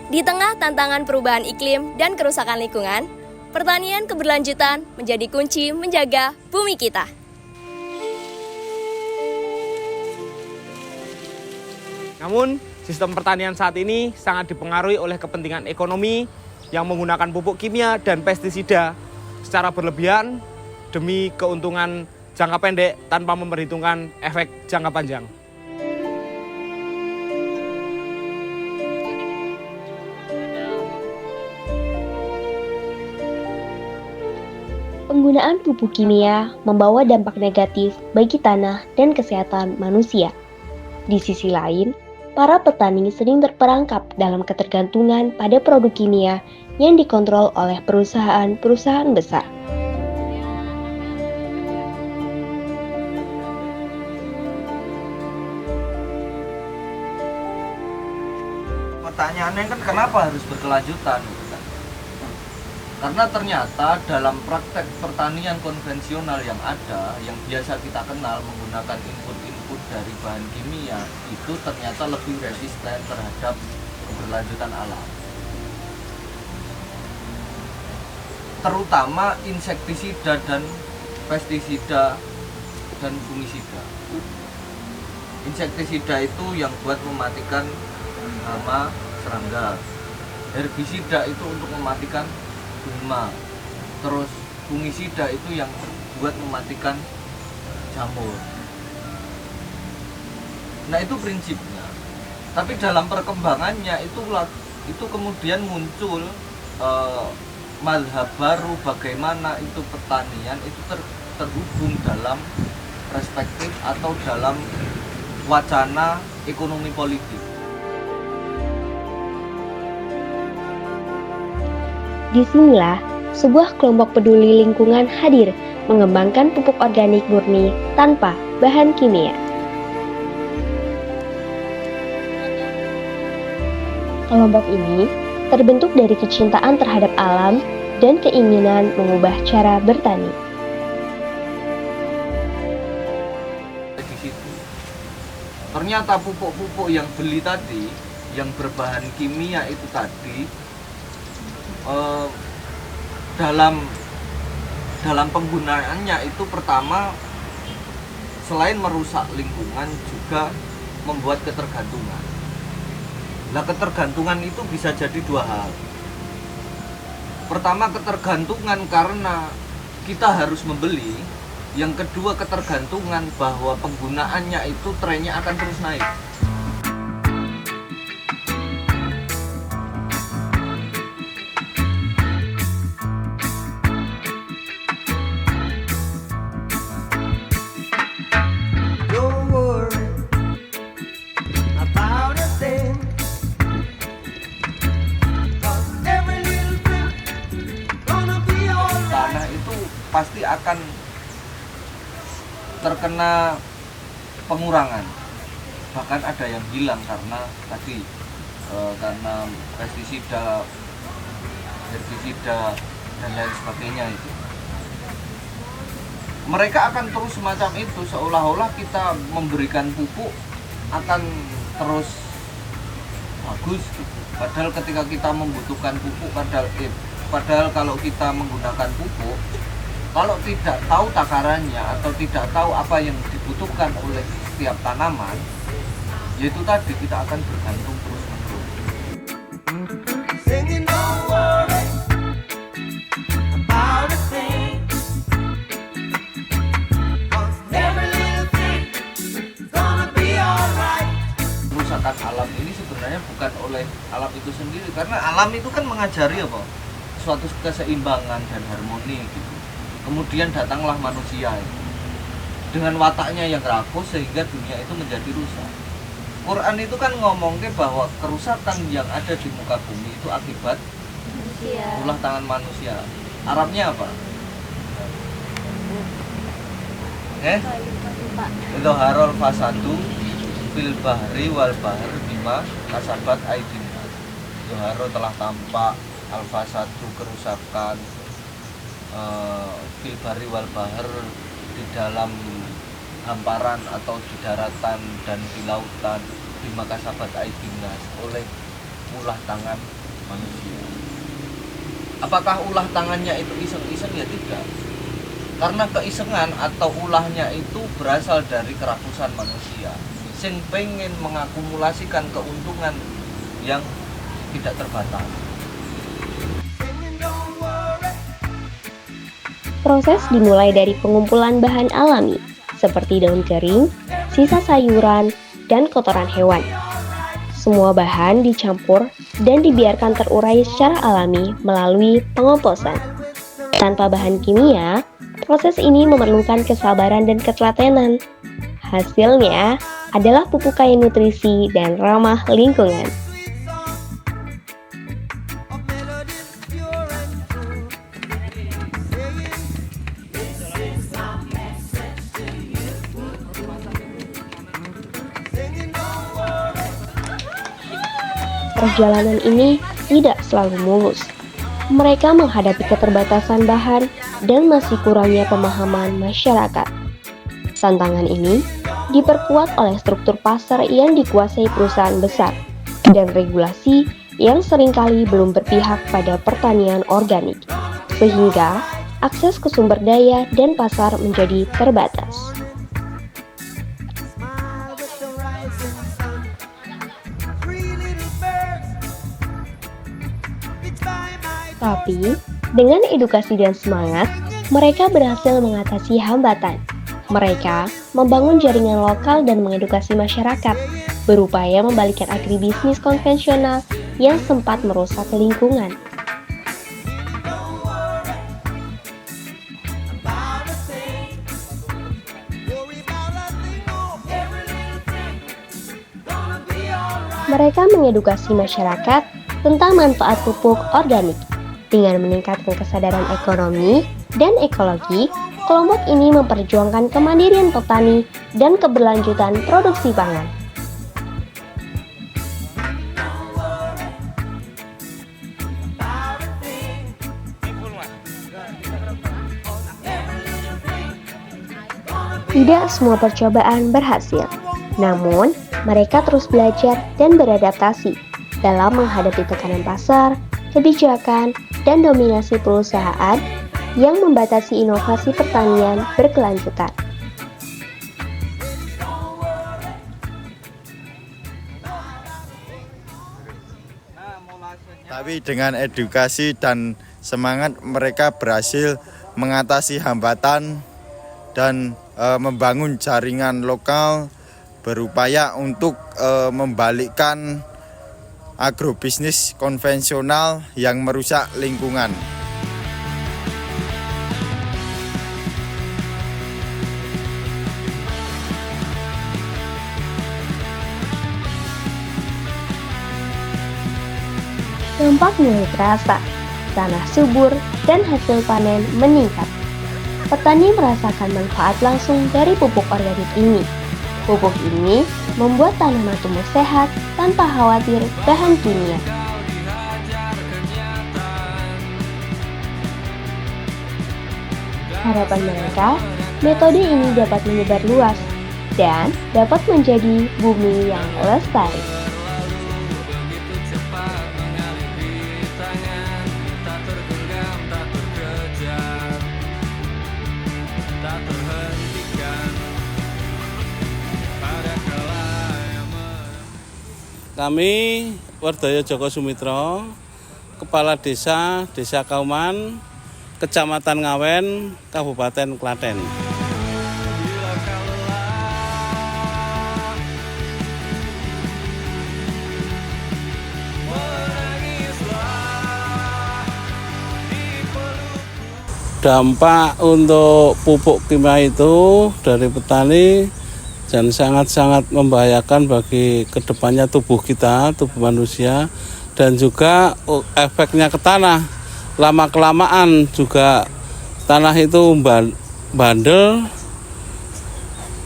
Di tengah tantangan perubahan iklim dan kerusakan lingkungan, pertanian keberlanjutan menjadi kunci menjaga bumi kita. Namun, sistem pertanian saat ini sangat dipengaruhi oleh kepentingan ekonomi yang menggunakan pupuk kimia dan pestisida secara berlebihan demi keuntungan jangka pendek tanpa memperhitungkan efek jangka panjang. Penggunaan pupuk kimia membawa dampak negatif bagi tanah dan kesehatan manusia. Di sisi lain, para petani sering terperangkap dalam ketergantungan pada produk kimia yang dikontrol oleh perusahaan-perusahaan besar. Pertanyaannya kan kenapa harus berkelanjutan? Karena ternyata dalam praktek pertanian konvensional yang ada, yang biasa kita kenal menggunakan input-input dari bahan kimia, itu ternyata lebih resisten terhadap keberlanjutan alam. Terutama insektisida dan pestisida dan fungisida. Insektisida itu yang buat mematikan hama, serangga. Herbisida itu untuk mematikan gulma. Terus fungisida itu yang buat mematikan jamur. Nah, itu prinsipnya. Tapi dalam perkembangannya itu kemudian muncul mazhab baru bagaimana itu pertanian itu terhubung dalam perspektif atau dalam wacana ekonomi politik. Disinilah sebuah kelompok peduli lingkungan hadir mengembangkan pupuk organik murni tanpa bahan kimia. Kelompok ini terbentuk dari kecintaan terhadap alam dan keinginan mengubah cara bertani. Di situ ternyata pupuk-pupuk yang beli tadi, yang berbahan kimia itu tadi, dalam penggunaannya itu pertama selain merusak lingkungan juga membuat ketergantungan. Nah, ketergantungan itu bisa jadi dua hal. Pertama, ketergantungan karena kita harus membeli. Yang kedua, ketergantungan bahwa penggunaannya itu trennya akan terus naik. Pasti akan terkena pengurangan, bahkan ada yang hilang karena tadi karena pestisida, herbisida dan lain sebagainya itu. Mereka akan terus semacam itu, seolah-olah kita memberikan pupuk akan terus bagus gitu. Padahal ketika kita membutuhkan pupuk, padahal kalau kita menggunakan pupuk, kalau tidak tahu takarannya atau tidak tahu apa yang dibutuhkan oleh setiap tanaman, yaitu tadi kita akan bergantung terus-menerus. Kerusakan alam ini sebenarnya bukan oleh alam itu sendiri, karena alam itu kan mengajari apa? Suatu keseimbangan dan harmoni gitu. Kemudian datanglah manusia dengan wataknya yang rakus sehingga dunia itu menjadi rusak. Quran itu kan ngomongnya bahwa kerusakan yang ada di muka bumi itu akibat ulah tangan manusia. Arabnya apa? Itu harol fasadu fil bahri wal bahr bima kasabat aidin nas. Zuharo telah tampak al fasadu kerusakan fil bahri wal bahr di dalam hamparan atau di daratan dan di lautan bima kasabat aidin nas oleh ulah tangan manusia. Apakah ulah tangannya itu iseng-iseng? Ya tidak. Karena keisengan atau ulahnya itu berasal dari kerakusan manusia sing pengen mengakumulasikan keuntungan yang tidak terbatas. Proses dimulai dari pengumpulan bahan alami seperti daun kering, sisa sayuran, dan kotoran hewan. Semua bahan dicampur dan dibiarkan terurai secara alami melalui pengomposan. Tanpa bahan kimia, proses ini memerlukan kesabaran dan ketelatenan. Hasilnya adalah pupuk kaya nutrisi dan ramah lingkungan. Perjalanan ini tidak selalu mulus. Mereka menghadapi keterbatasan bahan dan masih kurangnya pemahaman masyarakat. Tantangan ini diperkuat oleh struktur pasar yang dikuasai perusahaan besar dan regulasi yang seringkali belum berpihak pada pertanian organik, sehingga akses ke sumber daya dan pasar menjadi terbatas. Tapi, dengan edukasi dan semangat, mereka berhasil mengatasi hambatan. Mereka membangun jaringan lokal dan mengedukasi masyarakat, berupaya membalikkan agribisnis konvensional yang sempat merusak lingkungan. Mereka mengedukasi masyarakat tentang manfaat pupuk organik. Dengan meningkatkan kesadaran ekonomi dan ekologi, kelompok ini memperjuangkan kemandirian petani dan keberlanjutan produksi pangan. Tidak semua percobaan berhasil, namun mereka terus belajar dan beradaptasi dalam menghadapi tekanan pasar, kebijakan, dan dominasi perusahaan yang membatasi inovasi pertanian berkelanjutan. Tapi dengan edukasi dan semangat mereka berhasil mengatasi hambatan dan membangun jaringan lokal, berupaya untuk membalikkan agrobisnis konvensional yang merusak lingkungan. Dampak mulai terasa, tanah subur dan hasil panen meningkat. Petani merasakan manfaat langsung dari pupuk organik ini. Pupuk ini membuat tanaman tumbuh sehat tanpa khawatir bahan kimia. Harapan mereka, metode ini dapat menyebar luas dan dapat menjadi bumi yang lestari. Kami Wardaya Joko Sumitra, Kepala Desa Kauman, Kecamatan Ngawen, Kabupaten Klaten. Dampak untuk pupuk kimia itu dari petani dan sangat-sangat membahayakan bagi kedepannya tubuh kita, tubuh manusia, dan juga efeknya ke tanah. Lama-kelamaan juga tanah itu bandel.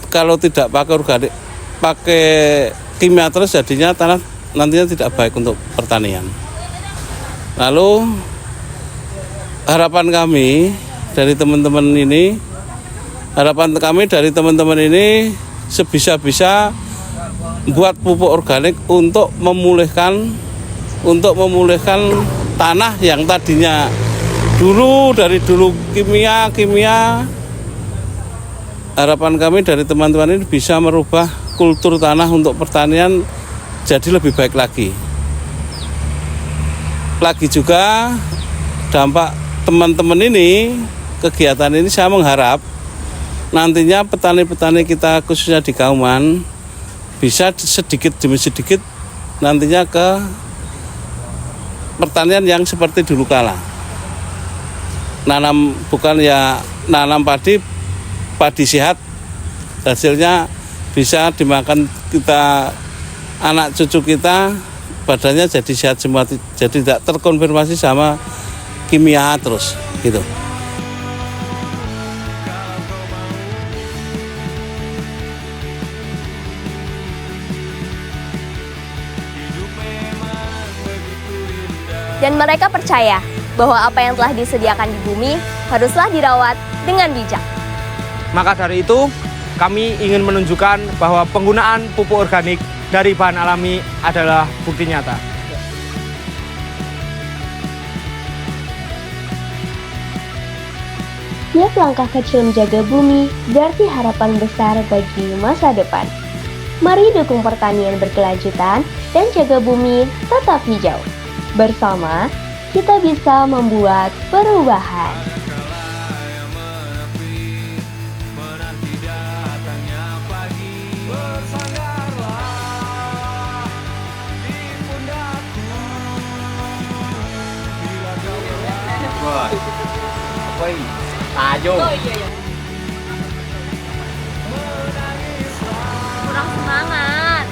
Kalau tidak pakai organik, pakai kimia terus jadinya tanah nantinya tidak baik untuk pertanian. Lalu harapan kami dari teman-teman ini, sebisa-bisa buat pupuk organik untuk memulihkan untuk memulihkan tanah yang tadinya dari dulu kimia. Harapan kami dari teman-teman ini bisa merubah kultur tanah untuk pertanian jadi lebih baik lagi. Lagi juga dampak teman-teman ini, kegiatan ini saya mengharap nantinya petani-petani kita khususnya di Kauman bisa sedikit demi sedikit nantinya ke pertanian yang seperti dulu kala. Nanam padi sehat, hasilnya bisa dimakan kita, anak cucu kita, badannya jadi sehat semua, jadi tidak terkonfirmasi sama kimia terus gitu. Dan mereka percaya bahwa apa yang telah disediakan di bumi haruslah dirawat dengan bijak. Maka dari itu, kami ingin menunjukkan bahwa penggunaan pupuk organik dari bahan alami adalah bukti nyata. Tiap langkah kecil menjaga bumi berarti harapan besar bagi masa depan. Mari dukung pertanian berkelanjutan dan jaga bumi tetap hijau. Bersama, kita bisa membuat perubahan. Kurang semangat.